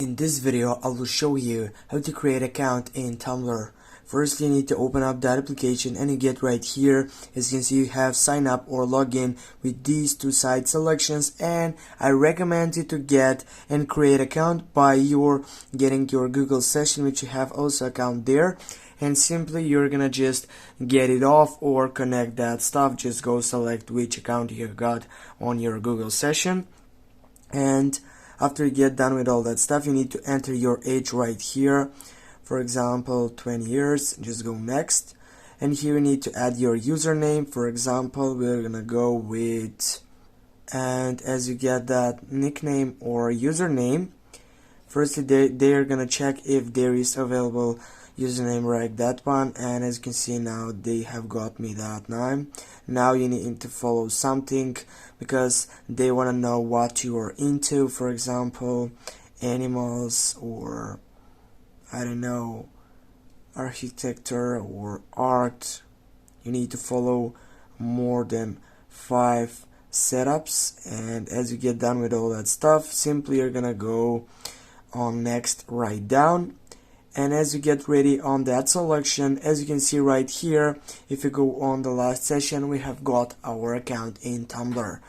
In this video, I will show you how to create an account in Tumblr. First, you need to open up that application and you get right here. As you can see, you have sign up or login with these two side selections, and I recommend you to get and create account by getting your Google session, which you have also account there, and simply you're gonna just get it off or connect that stuff. Just go select which account you got on your Google session, and after you get done with all that stuff, you need to enter your age right here. For example, 20 years. Just go next. And here you need to add your username. For example, we're gonna go with, and as you get that nickname or username, firstly they're gonna check if there is available username like that one, and as you can see now they have got me that name. Now you need to follow something because they want to know what you are into. For example, animals, or I don't know, architecture or art. You need to follow more than 5 setups, and as you get done with all that stuff, simply you're gonna go on next, write down. And as you get ready on that selection, as you can see right here, if you go on the last session, we have got our account in Tumblr.